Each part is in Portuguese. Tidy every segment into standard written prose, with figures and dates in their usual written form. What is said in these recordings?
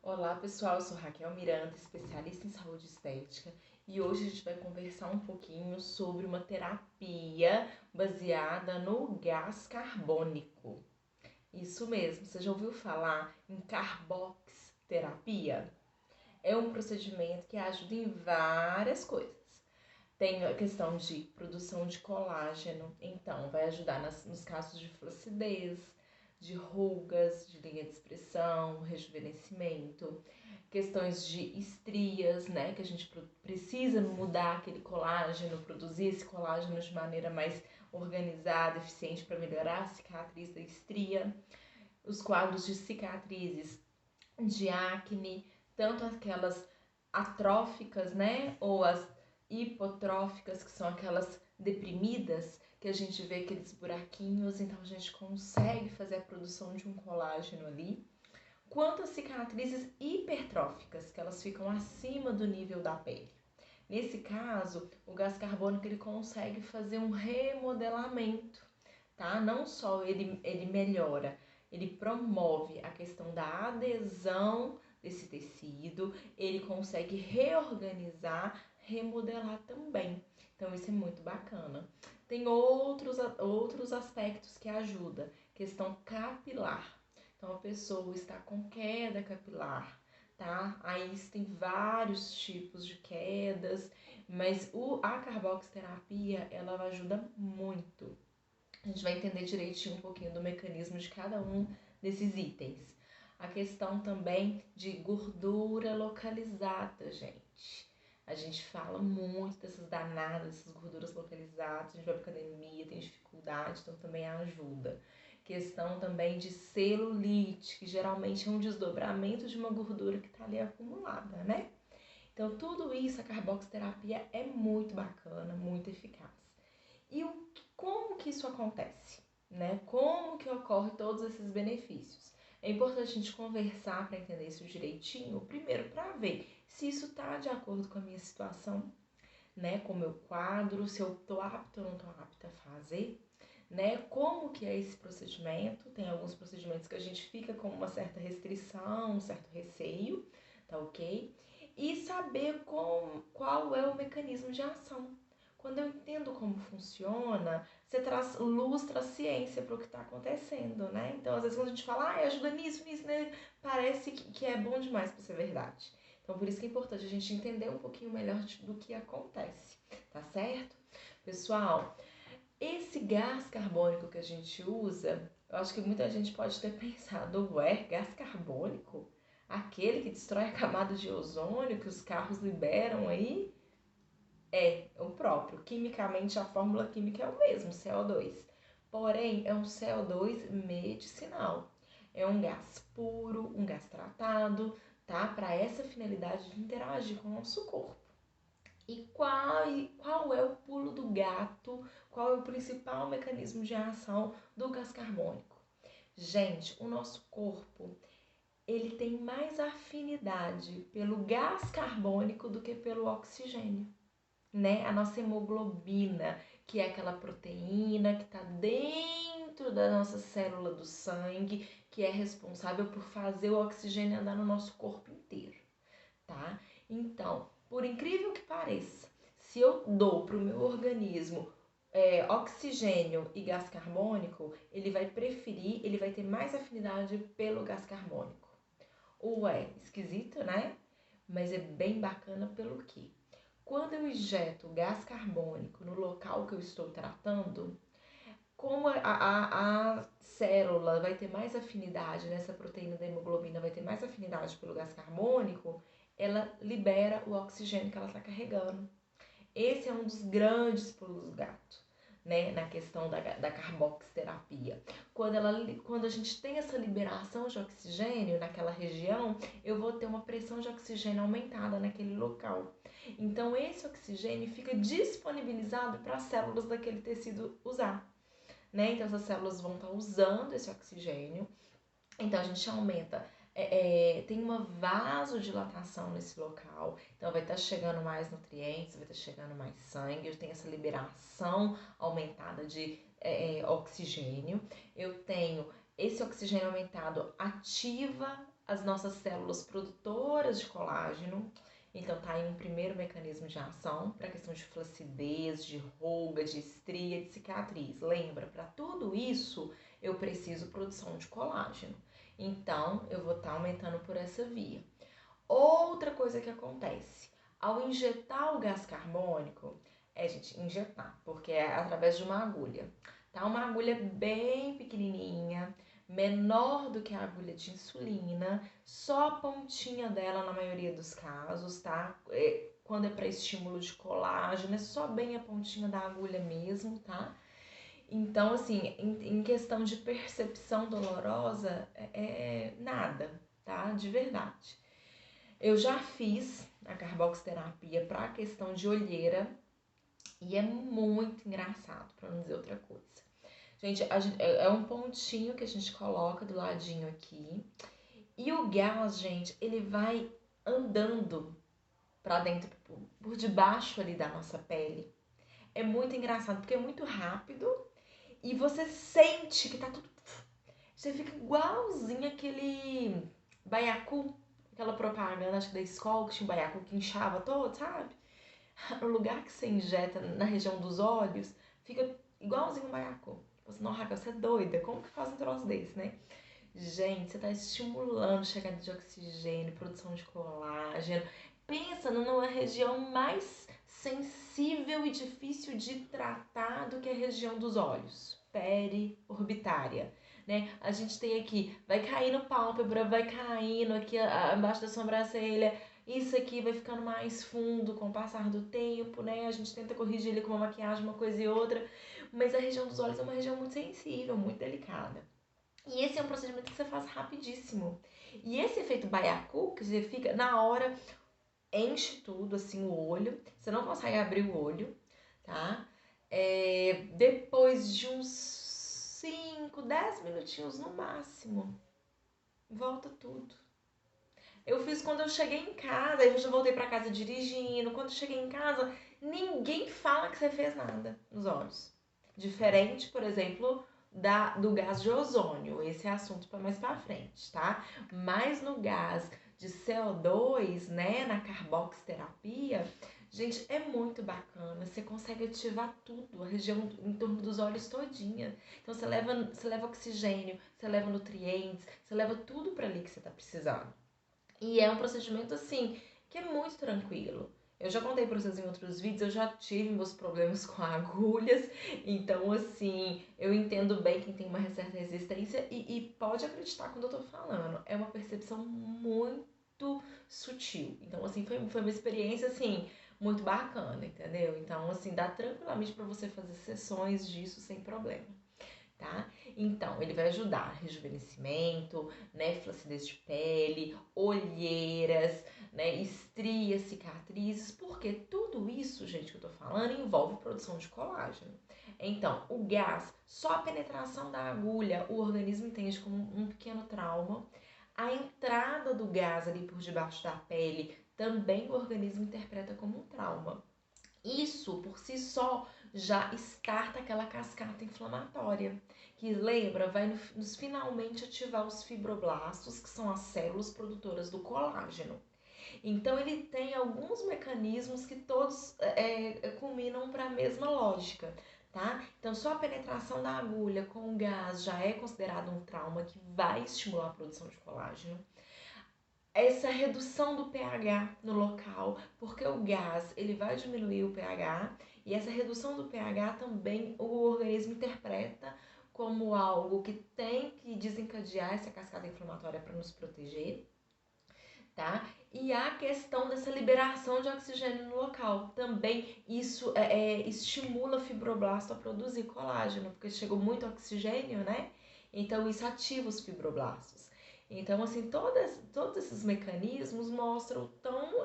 Olá pessoal, eu sou Raquel Miranda, especialista em saúde estética, e hoje a gente vai conversar um pouquinho sobre uma terapia baseada no gás carbônico. Isso mesmo, você já ouviu falar em carboxterapia? É um procedimento que ajuda em várias coisas. Tem a questão de produção de colágeno, então vai ajudar nos casos de flacidez, de rugas, de linha de expressão, rejuvenescimento, questões de estrias, né, que a gente precisa mudar aquele colágeno, produzir esse colágeno de maneira mais organizada, eficiente para melhorar a cicatriz da estria, os quadros de cicatrizes, de acne, tanto aquelas atróficas, né, ou as hipotróficas, que são aquelas deprimidas, que a gente vê aqueles buraquinhos, então a gente consegue fazer a produção de um colágeno ali, quanto as cicatrizes hipertróficas, que elas ficam acima do nível da pele. Nesse caso, o gás carbônico ele consegue fazer um remodelamento, tá? Não só ele melhora, ele promove a questão da adesão desse tecido, ele consegue reorganizar, remodelar também. Então isso é muito bacana. Tem outros aspectos que ajudam, questão capilar. Então a pessoa está com queda capilar, tá? Aí tem vários tipos de quedas, mas a carboxterapia ela ajuda muito. A gente vai entender direitinho um pouquinho do mecanismo de cada um desses itens. A questão também de gordura localizada, gente. A gente fala muito dessas danadas, dessas gorduras localizadas. A gente vai pra academia, tem dificuldade, então também ajuda. Questão também de celulite, que geralmente é um desdobramento de uma gordura que está ali acumulada, né? Então, tudo isso, a carboxterapia é muito bacana, muito eficaz. E como que isso acontece? Né? Como que ocorre todos esses benefícios? É importante a gente conversar para entender isso direitinho, primeiro para ver se isso está de acordo com a minha situação, né? Com o meu quadro, se eu estou apta ou não estou apta a fazer, né? Como que é esse procedimento? Tem alguns procedimentos que a gente fica com uma certa restrição, um certo receio, tá ok? E saber qual é o mecanismo de ação. Quando eu entendo como funciona, você traz luz, traz ciência para o que está acontecendo, né? Então, às vezes, quando a gente fala, ajuda nisso, né? Parece que é bom demais para ser verdade. Então, por isso que é importante a gente entender um pouquinho melhor do que acontece, tá certo? Pessoal, esse gás carbônico que a gente usa, eu acho que muita gente pode ter pensado, ué, gás carbônico? Aquele que destrói a camada de ozônio que os carros liberam aí? É o próprio. Quimicamente, a fórmula química é o mesmo, CO2. Porém, é um CO2 medicinal. É um gás puro, um gás tratado, tá? Para essa finalidade de interagir com o nosso corpo. E qual é o pulo do gato? Qual é o principal mecanismo de ação do gás carbônico? Gente, o nosso corpo, ele tem mais afinidade pelo gás carbônico do que pelo oxigênio, né? A nossa hemoglobina, que é aquela proteína que está dentro da nossa célula do sangue, que é responsável por fazer o oxigênio andar no nosso corpo inteiro, tá? Então, por incrível que pareça, se eu dou para o meu organismo oxigênio e gás carbônico, ele vai preferir, ele vai ter mais afinidade pelo gás carbônico. Ué, esquisito, né? Mas é bem bacana pelo quê? Quando eu injeto gás carbônico no local que eu estou tratando, como a célula vai ter mais afinidade, nessa proteína da hemoglobina vai ter mais afinidade pelo gás carbônico, ela libera o oxigênio que ela está carregando. Esse é um dos grandes pulos do gato, né, na questão da carboxterapia. Quando a gente tem essa liberação de oxigênio naquela região, eu vou ter uma pressão de oxigênio aumentada naquele local. Então, esse oxigênio fica disponibilizado para as células daquele tecido usar, né? Então, essas células vão estar usando esse oxigênio. Então, a gente aumenta, tem uma vasodilatação nesse local, então vai estar chegando mais nutrientes, vai estar chegando mais sangue, eu tenho essa liberação aumentada de oxigênio, eu tenho esse oxigênio aumentado ativa as nossas células produtoras de colágeno. Então tá aí um primeiro mecanismo de ação para a questão de flacidez, de ruga, de estria, de cicatriz. Lembra, para tudo isso eu preciso produção de colágeno. Então eu vou estar aumentando por essa via. Outra coisa que acontece, ao injetar o gás carbônico, gente, injetar, porque é através de uma agulha, tá? Uma agulha bem pequenininha, menor do que a agulha de insulina, só a pontinha dela na maioria dos casos, tá? Quando é para estímulo de colágeno, é só bem a pontinha da agulha mesmo, tá? Então, assim, em questão de percepção dolorosa, nada, tá? De verdade. Eu já fiz a carboxterapia para a questão de olheira e é muito engraçado, para não dizer outra coisa. Gente, é um pontinho que a gente coloca do ladinho aqui e o gás, gente, ele vai andando para dentro, por debaixo ali da nossa pele. É muito engraçado porque é muito rápido e você sente que tá tudo. Você fica igualzinho aquele baiacu, aquela propaganda, acho que da escola, que tinha um baiacu que inchava todo, sabe? O lugar que você injeta na região dos olhos fica igualzinho um baiacu. Você, não, Raquel, você é doida, como que faz um troço desse, né? Gente, você tá estimulando chegada de oxigênio, produção de colágeno. Pensa numa região mais sensível e difícil de tratar do que a região dos olhos, periorbitária, né? A gente tem aqui, vai caindo pálpebra, vai caindo aqui embaixo da sobrancelha, isso aqui vai ficando mais fundo com o passar do tempo, né? A gente tenta corrigir ele com uma maquiagem, uma coisa e outra, mas a região dos olhos é uma região muito sensível, muito delicada. E esse é um procedimento que você faz rapidíssimo. E esse efeito baiacu, que você fica na hora, enche tudo, assim, o olho. Você não consegue abrir o olho, tá? Depois de uns 5, 10 minutinhos no máximo, volta tudo. Eu fiz quando eu cheguei em casa, aí eu já voltei pra casa dirigindo. Quando eu cheguei em casa, ninguém fala que você fez nada nos olhos. Diferente, por exemplo, do gás de ozônio. Esse é assunto para mais para frente, tá? Mas no gás de CO2, né, na carboxterapia, gente, é muito bacana. Você consegue ativar tudo, a região em torno dos olhos todinha. Então você leva oxigênio, você leva nutrientes, você leva tudo para ali que você tá precisando. E é um procedimento, assim, que é muito tranquilo. Eu já contei pra vocês em outros vídeos, eu já tive meus problemas com agulhas, então, assim, eu entendo bem quem tem uma certa resistência e pode acreditar quando eu tô falando. É uma percepção muito sutil. Então, assim, foi uma experiência, assim, muito bacana, entendeu? Então, assim, dá tranquilamente pra você fazer sessões disso sem problema. Tá? Então, ele vai ajudar rejuvenescimento, né, flacidez de pele, olheiras, né, estrias, cicatrizes, porque tudo isso, gente, que eu tô falando, envolve produção de colágeno. Então, o gás, só a penetração da agulha, o organismo entende como um pequeno trauma. A entrada do gás ali por debaixo da pele, também o organismo interpreta como um trauma. Isso, por si só, já starta aquela cascata inflamatória, que lembra, vai nos finalmente ativar os fibroblastos, que são as células produtoras do colágeno. Então ele tem alguns mecanismos que todos culminam para a mesma lógica, tá? Então só a penetração da agulha com o gás já é considerado um trauma que vai estimular a produção de colágeno. Essa redução do pH no local, porque o gás ele vai diminuir o pH e essa redução do pH também o organismo interpreta como algo que tem que desencadear essa cascata inflamatória para nos proteger, tá? E a questão dessa liberação de oxigênio no local, também isso estimula o fibroblasto a produzir colágeno, porque chegou muito oxigênio, né? Então isso ativa os fibroblastos. Então, assim, todos esses mecanismos mostram o tão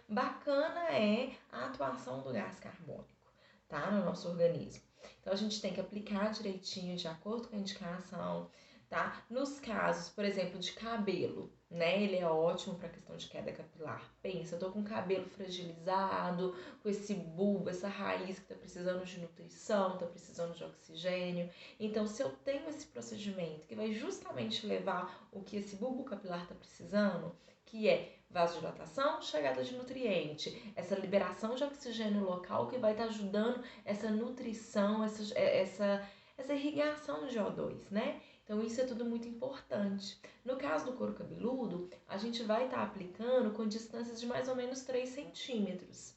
bacana é a atuação do gás carbônico, tá? No nosso organismo. Então, a gente tem que aplicar direitinho, de acordo com a indicação, tá? Nos casos, por exemplo, de cabelo, né? Ele é ótimo para questão de queda capilar. Pensa, eu tô com o cabelo fragilizado, com esse bulbo, essa raiz que tá precisando de nutrição, tá precisando de oxigênio. Então, se eu tenho esse procedimento que vai justamente levar o que esse bulbo capilar tá precisando, que é vasodilatação, chegada de nutriente, essa liberação de oxigênio local que vai estar ajudando essa nutrição, essa irrigação de O2, né? Então, isso é tudo muito importante. No caso do couro cabeludo, a gente vai estar aplicando com distâncias de mais ou menos 3 centímetros.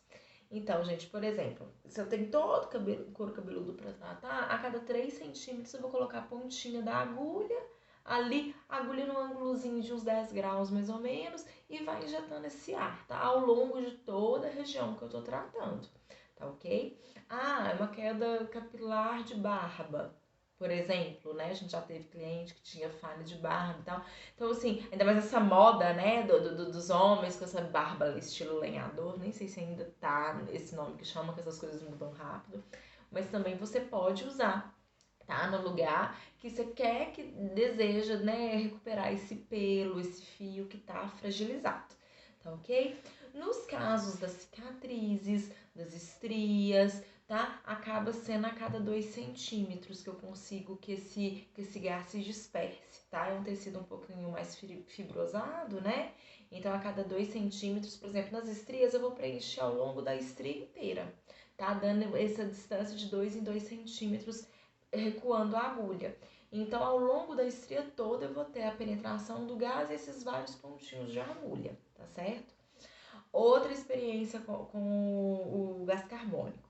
Então, gente, por exemplo, se eu tenho todo o couro cabeludo para tratar, a cada 3 centímetros eu vou colocar a pontinha da agulha, ali, agulha no ângulozinho de uns 10 graus mais ou menos, e vai injetando esse ar, tá? Ao longo de toda a região que eu tô tratando, tá ok? Ah, é uma queda capilar de barba, por exemplo, né? A gente já teve cliente que tinha falha de barba e tal. Então, assim, ainda mais essa moda, né, dos homens com essa barba estilo lenhador, nem sei se ainda tá esse nome que chama, que essas coisas mudam rápido. Mas também você pode usar, tá? No lugar que você quer, que deseja, né, recuperar esse pelo, esse fio que tá fragilizado, tá ok? Nos casos das cicatrizes, das estrias, tá? Acaba sendo a cada 2 centímetros que eu consigo que esse gás se disperse, tá? É um tecido um pouquinho mais fibrosado, né? Então, a cada 2 centímetros, por exemplo, nas estrias, eu vou preencher ao longo da estria inteira, tá? Dando essa distância de 2 em 2 centímetros, recuando a agulha. Então, ao longo da estria toda, eu vou ter a penetração do gás e esses vários pontinhos de agulha, tá certo? Outra experiência com o gás carbônico.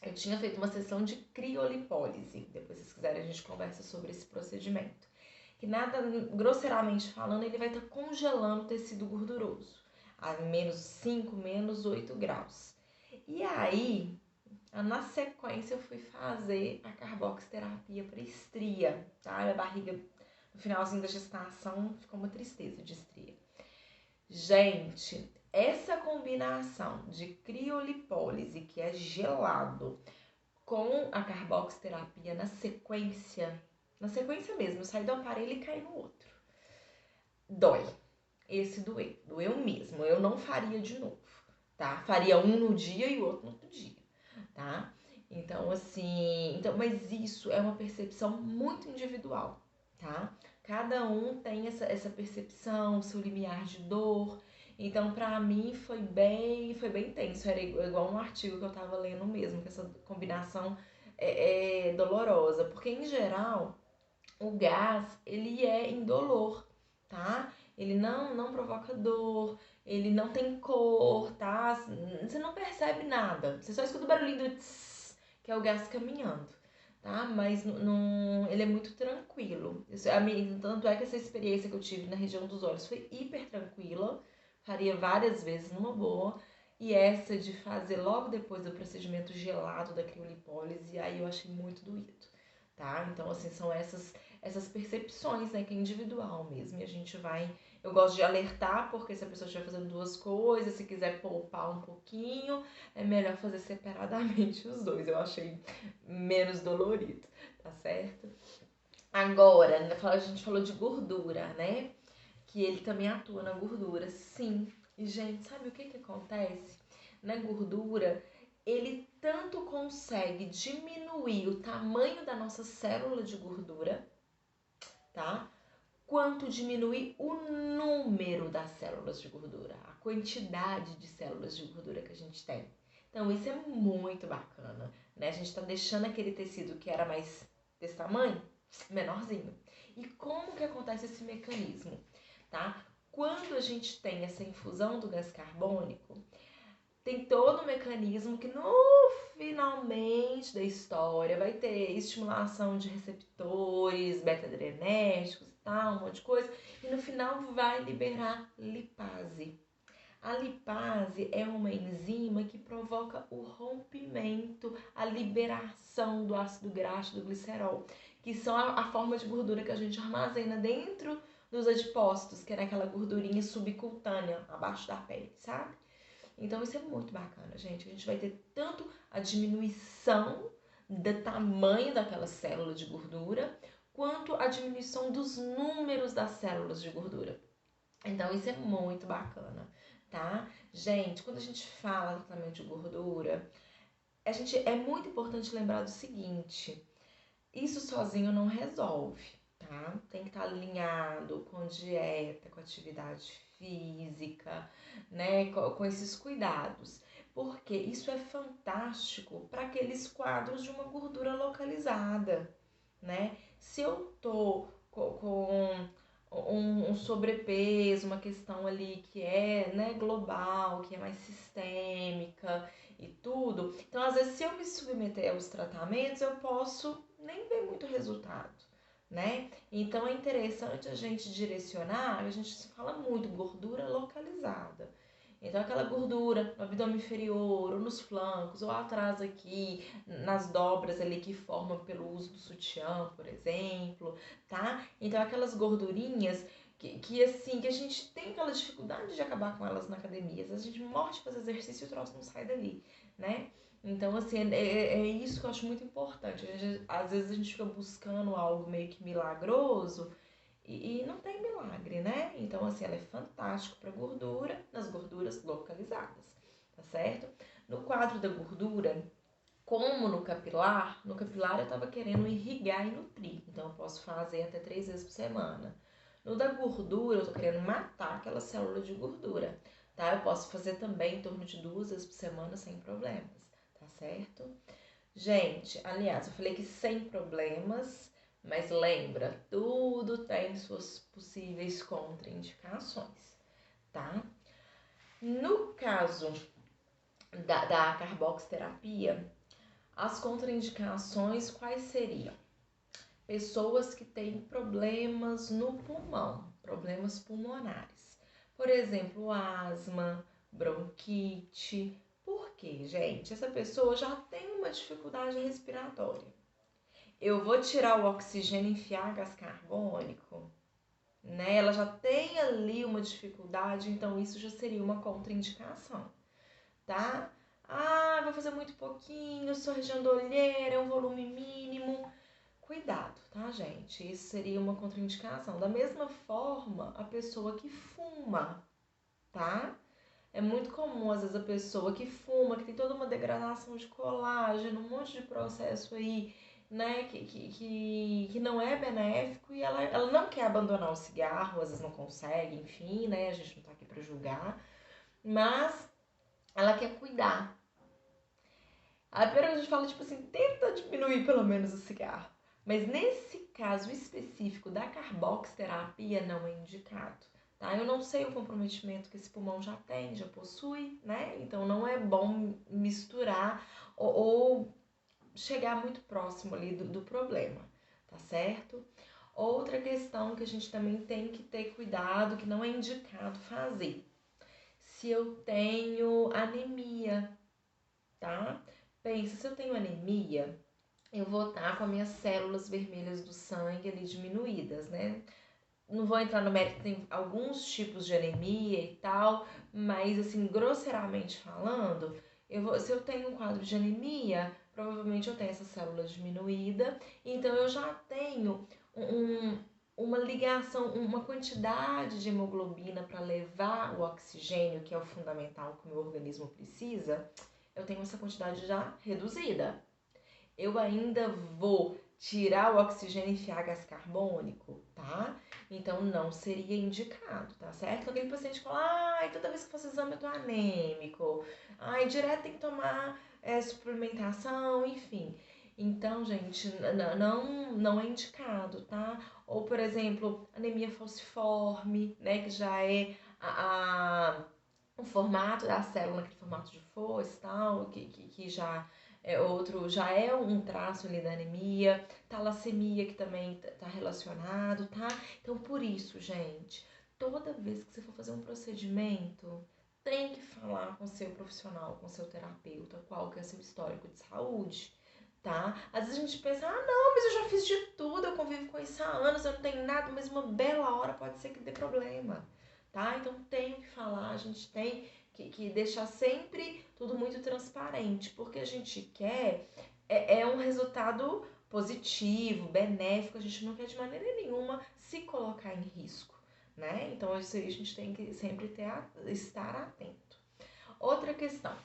Eu tinha feito uma sessão de criolipólise. Depois, se vocês quiserem, a gente conversa sobre esse procedimento. Que nada, grosseiramente falando, ele vai estar congelando o tecido gorduroso a menos 5, menos 8 graus. E aí, na sequência, eu fui fazer a carboxterapia para estria, tá? Minha barriga, no finalzinho da gestação, ficou uma tristeza de estria. Gente, essa combinação de criolipólise, que é gelado, com a carboxterapia na sequência mesmo, eu saí do aparelho e caí no outro. Dói. Esse doeu mesmo. Eu não faria de novo, tá? Faria um no dia e o outro no outro dia, tá? Então, assim, mas isso é uma percepção muito individual, tá? Cada um tem essa percepção, seu limiar de dor. Então, pra mim, foi bem tenso. Era igual um artigo que eu tava lendo mesmo, que essa combinação é dolorosa. Porque, em geral, o gás, ele é indolor, tá? Ele não provoca dor, ele não tem cor, tá? Você não percebe nada. Você só escuta o barulhinho do tss, que é o gás caminhando, tá? Mas não, ele é muito tranquilo. Tanto é que essa experiência que eu tive na região dos olhos foi hiper tranquila. Faria várias vezes numa boa. E essa de fazer logo depois do procedimento gelado da criolipólise, aí eu achei muito doído, tá? Então, assim, são essas percepções, né, que é individual mesmo, e a gente vai... Eu gosto de alertar, porque se a pessoa estiver fazendo duas coisas, se quiser poupar um pouquinho, é melhor fazer separadamente os dois, eu achei menos dolorido, tá certo? Agora, a gente falou de gordura, né, que ele também atua na gordura, sim. E, gente, sabe o que acontece? Na gordura, ele tanto consegue diminuir o tamanho da nossa célula de gordura, tá? Quanto diminuir o número das células de gordura, a quantidade de células de gordura que a gente tem. Então, isso é muito bacana, né? A gente tá deixando aquele tecido que era mais desse tamanho, menorzinho. E como que acontece esse mecanismo, tá? Quando a gente tem essa infusão do gás carbônico, tem todo um mecanismo que no finalmente da história vai ter estimulação de receptores beta-adrenérgicos e tal, um monte de coisa, e no final vai liberar lipase. A lipase é uma enzima que provoca o rompimento, a liberação do ácido graxo, do glicerol, que são a forma de gordura que a gente armazena dentro dos adipócitos, que é aquela gordurinha subcutânea, abaixo da pele, sabe? Então isso é muito bacana, gente. A gente vai ter tanto a diminuição do tamanho daquela célula de gordura, quanto a diminuição dos números das células de gordura. Então, isso é muito bacana, tá? Gente, quando a gente fala tratamento de gordura, é muito importante lembrar do seguinte: isso sozinho não resolve, tá? Tem que estar alinhado com dieta, com atividade física, né? Com esses cuidados. Porque isso é fantástico para aqueles quadros de uma gordura localizada, né? Se eu tô com um sobrepeso, uma questão ali que é, né, global, que é mais sistêmica e tudo. Então, às vezes, se eu me submeter aos tratamentos, eu posso nem ver muito resultado, né? Então, é interessante a gente direcionar, a gente se fala muito, gordura localizada. Então, aquela gordura no abdômen inferior, ou nos flancos, ou atrás aqui, nas dobras ali que formam pelo uso do sutiã, por exemplo, tá? Então, aquelas gordurinhas que assim, que a gente tem aquela dificuldade de acabar com elas na academia. Às vezes a gente morre de fazer exercício e o troço não sai dali, né? Então, assim, é isso que eu acho muito importante. Às vezes a gente fica buscando algo meio que milagroso e não tem milagre, né? Então, assim, ela é fantástica para gordura, nas gorduras localizadas, tá certo? No quadro da gordura, como no capilar eu tava querendo irrigar e nutrir, então eu posso fazer até 3 vezes por semana. No da gordura, eu tô querendo matar aquela célula de gordura, tá? Eu posso fazer também em torno de 2 vezes por semana sem problemas, tá certo? Gente, aliás, eu falei que sem problemas, mas lembra, tudo tem suas possíveis contraindicações, tá? No caso da carboxterapia, as contraindicações quais seriam? Pessoas que têm problemas no pulmão, problemas pulmonares. Por exemplo, asma, bronquite. Por quê, gente? Essa pessoa já tem uma dificuldade respiratória. Eu vou tirar o oxigênio e enfiar gás carbônico, né? Ela já tem ali uma dificuldade, então isso já seria uma contraindicação, tá? Ah, vou fazer muito pouquinho, sou região da olheira, é um volume mínimo. Cuidado, tá, gente? Isso seria uma contraindicação. Da mesma forma, a pessoa que fuma, tá? É muito comum, às vezes, a pessoa que fuma, que tem toda uma degradação de colágeno, um monte de processo aí, né, que não é benéfico e ela não quer abandonar o cigarro, às vezes não consegue, enfim, né? A gente não tá aqui pra julgar, mas ela quer cuidar. A primeira a gente fala, tipo assim, tenta diminuir pelo menos o cigarro. Mas nesse caso específico da carboxterapia não é indicado, tá? Eu não sei o comprometimento que esse pulmão já tem, já possui, né? Então não é bom misturar ou chegar muito próximo ali do problema, tá certo? Outra questão que a gente também tem que ter cuidado, que não é indicado fazer. Se eu tenho anemia, tá? Pensa, se eu tenho anemia, eu vou estar com as minhas células vermelhas do sangue ali diminuídas, né? Não vou entrar no mérito, tem alguns tipos de anemia e tal, mas assim, grosseiramente falando, se eu tenho um quadro de anemia, provavelmente eu tenho essa célula diminuída, então eu já tenho um, uma ligação, uma quantidade de hemoglobina para levar o oxigênio, que é o fundamental que o meu organismo precisa, eu tenho essa quantidade já reduzida. Eu ainda vou tirar o oxigênio e enfiar gás carbônico, tá? Então não seria indicado, tá certo? Então, aquele paciente fala, ai, toda vez que faço exame eu tô anêmico, ai, direto tem que tomar suplementação, enfim. Então, gente, não é indicado, tá? Ou, por exemplo, anemia falciforme, né, que já é o formato da célula, aquele formato de foice e tal, que já é outro, já é um traço ali da anemia, talassemia que também tá relacionado, tá? Então, por isso, gente, toda vez que você for fazer um procedimento, tem que falar com seu profissional, com seu terapeuta, qual que é seu histórico de saúde, tá? Às vezes a gente pensa, ah, não, mas eu já fiz de tudo, eu convivo com isso há anos, eu não tenho nada, mas uma bela hora pode ser que dê problema, tá? Então tem que falar, a gente tem que deixar sempre tudo muito transparente, porque a gente quer um resultado positivo, benéfico, a gente não quer de maneira nenhuma se colocar em risco, né? Então, isso aí a gente tem que sempre estar atento. Outra questão,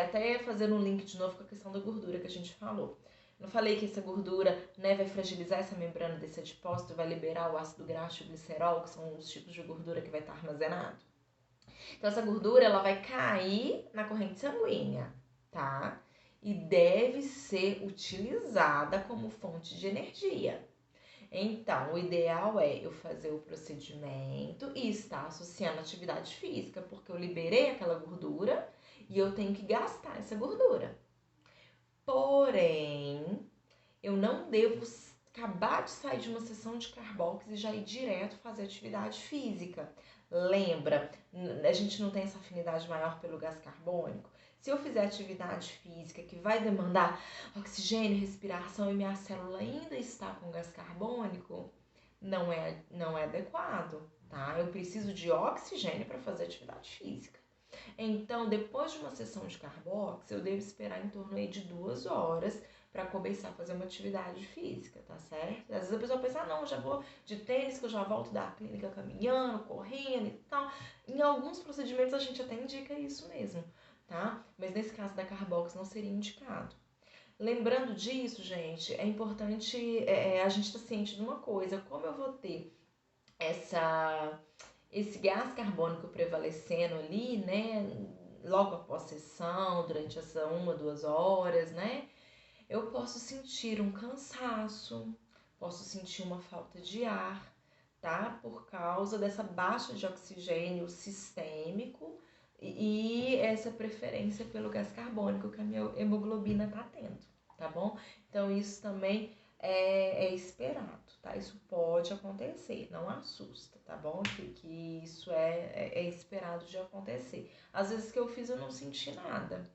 até fazendo um link de novo com a questão da gordura que a gente falou. Não falei que essa gordura, né, vai fragilizar essa membrana desse adipócito, vai liberar o ácido graxo e o glicerol, que são os tipos de gordura que vai estar armazenado. Então, essa gordura, ela vai cair na corrente sanguínea, tá? E deve ser utilizada como fonte de energia. Então, o ideal é eu fazer o procedimento e estar associando a atividade física, porque eu liberei aquela gordura e eu tenho que gastar essa gordura. Porém, eu não devo acabar de sair de uma sessão de carbox e já ir direto fazer atividade física. Lembra, a gente não tem essa afinidade maior pelo gás carbônico? Se eu fizer atividade física que vai demandar oxigênio, respiração e minha célula ainda está com gás carbônico, não é adequado, tá? Eu preciso de oxigênio para fazer atividade física. Então, depois de uma sessão de carbox, eu devo esperar em torno aí de 2 horas para começar a fazer uma atividade física, tá certo? Às vezes a pessoa pensa, não, já vou de tênis, que eu já volto da clínica caminhando, correndo e tal. Em alguns procedimentos a gente até indica isso mesmo, tá? Mas nesse caso da carbox não seria indicado. Lembrando disso, gente, é importante a gente estar ciente de uma coisa, como eu vou ter esse gás carbônico prevalecendo ali, né, logo após a sessão, durante essa 1, 2 horas, né, eu posso sentir um cansaço, posso sentir uma falta de ar, tá? Por causa dessa baixa de oxigênio sistêmico e essa preferência pelo gás carbônico que a minha hemoglobina tá tendo, tá bom? Então isso também é esperado, tá? Isso pode acontecer, não assusta, tá bom? Que isso é esperado de acontecer. Às vezes que eu fiz eu não senti nada.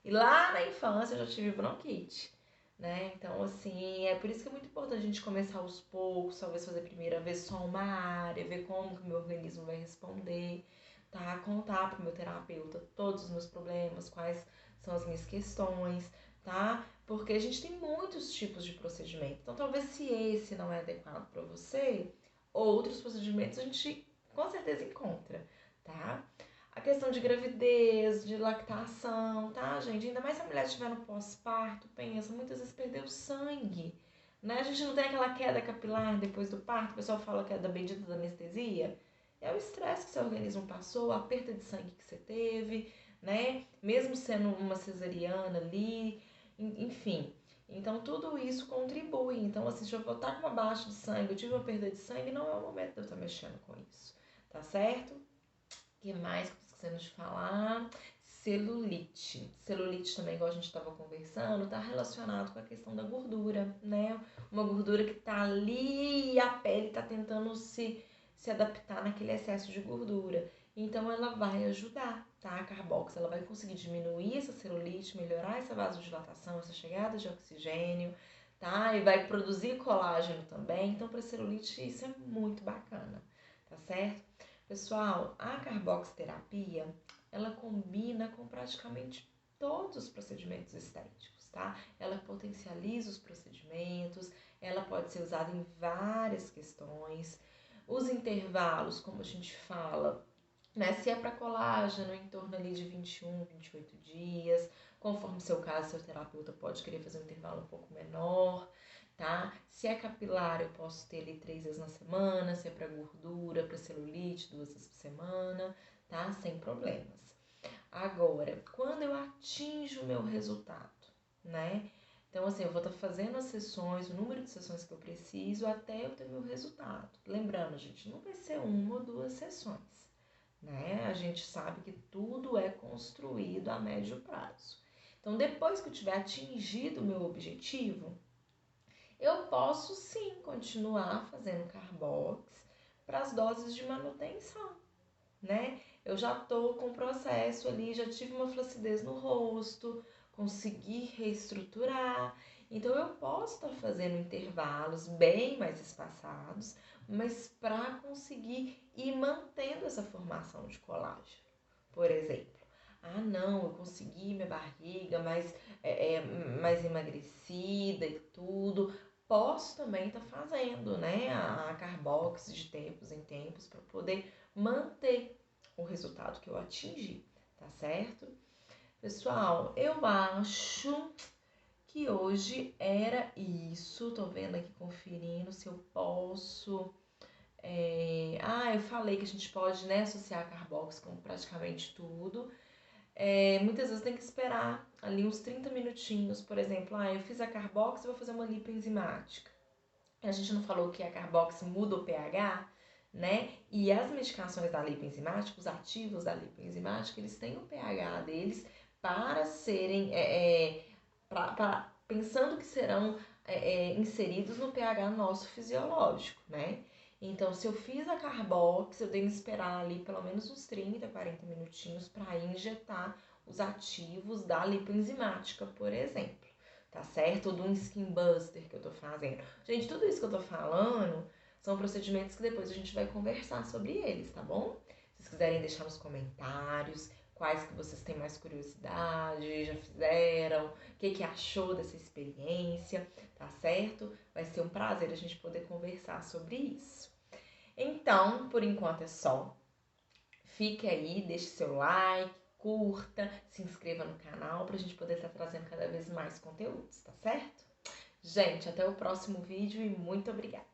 E lá na infância eu já tive bronquite, né? Então, assim, é por isso que é muito importante a gente começar aos poucos, talvez fazer a primeira vez só uma área, ver como que o meu organismo vai responder, tá? Contar pro meu terapeuta todos os meus problemas, quais são as minhas questões, tá? Porque a gente tem muitos tipos de procedimento. Então, talvez se esse não é adequado para você, outros procedimentos a gente com certeza encontra, tá? A questão de gravidez, de lactação, tá, gente? Ainda mais se a mulher estiver no pós-parto, pensa, muitas vezes perdeu sangue, né? A gente não tem aquela queda capilar depois do parto, o pessoal fala que é da bendita da anestesia. É o estresse que seu organismo passou, a perda de sangue que você teve, né? Mesmo sendo uma cesariana ali, enfim. Então, tudo isso contribui. Então, assim, se eu estar com uma baixa de sangue, eu tive uma perda de sangue, não é o momento de eu estar mexendo com isso, tá certo? O que mais que eu tô esquecendo de falar? Celulite. Celulite também, igual a gente estava conversando, está relacionado com a questão da gordura, né? Uma gordura que tá ali e a pele tá tentando se adaptar naquele excesso de gordura. Então ela vai ajudar, tá? A carbox, ela vai conseguir diminuir essa celulite, melhorar essa vasodilatação, essa chegada de oxigênio, tá? E vai produzir colágeno também. Então para celulite isso é muito bacana, tá certo? Pessoal, a carboxterapia, ela combina com praticamente todos os procedimentos estéticos, tá? Ela potencializa os procedimentos, ela pode ser usada em várias questões. Os intervalos, como a gente fala, né? Se é para colágeno, em torno ali de 21, 28 dias. Conforme seu caso, seu terapeuta pode querer fazer um intervalo um pouco menor, tá? Se é capilar, eu posso ter ali 3 vezes na semana. Se é para gordura, para celulite, 2 vezes por semana, tá? Sem problemas. Agora, quando eu atinjo o meu resultado, né? Então, assim, eu vou estar fazendo as sessões, o número de sessões que eu preciso até eu ter meu resultado. Lembrando, gente, não vai ser 1 ou 2 sessões, né? A gente sabe que tudo é construído a médio prazo. Então, depois que eu tiver atingido o meu objetivo, eu posso sim continuar fazendo carbox para as doses de manutenção, né? Eu já tô com o processo ali, já tive uma flacidez no rosto, consegui reestruturar. Então eu posso estar fazendo intervalos bem mais espaçados, mas para conseguir ir mantendo essa formação de colágeno. Por exemplo, ah não, eu consegui minha barriga mais emagrecida e tudo. posso também estar fazendo, né, a Carbox de tempos em tempos para poder manter o resultado que eu atingi, tá certo? Pessoal, eu acho que hoje era isso. Tô vendo aqui, conferindo se eu posso. Eu falei que a gente pode, né, associar a Carbox com praticamente tudo. Muitas vezes tem que esperar ali uns 30 minutinhos, por exemplo. Eu fiz a Carbox e vou fazer uma lipoenzimática. A gente não falou que a Carbox muda o pH, né? E as medicações da lipoenzimática, os ativos da lipoenzimática, eles têm o pH deles para serem, pensando que serão inseridos no pH nosso fisiológico, né? Então, se eu fiz a Carbox, eu tenho que esperar ali pelo menos uns 30, 40 minutinhos para injetar os ativos da lipoenzimática, por exemplo, tá certo? Ou do Skin Buster que eu tô fazendo. Gente, tudo isso que eu tô falando são procedimentos que depois a gente vai conversar sobre eles, tá bom? Se vocês quiserem deixar nos comentários quais que vocês têm mais curiosidade, já fizeram, o que achou dessa experiência, tá certo? Vai ser um prazer a gente poder conversar sobre isso. Então, por enquanto é só. Fique aí, deixe seu like, curta, se inscreva no canal pra gente poder estar trazendo cada vez mais conteúdos, tá certo? Gente, até o próximo vídeo e muito obrigada!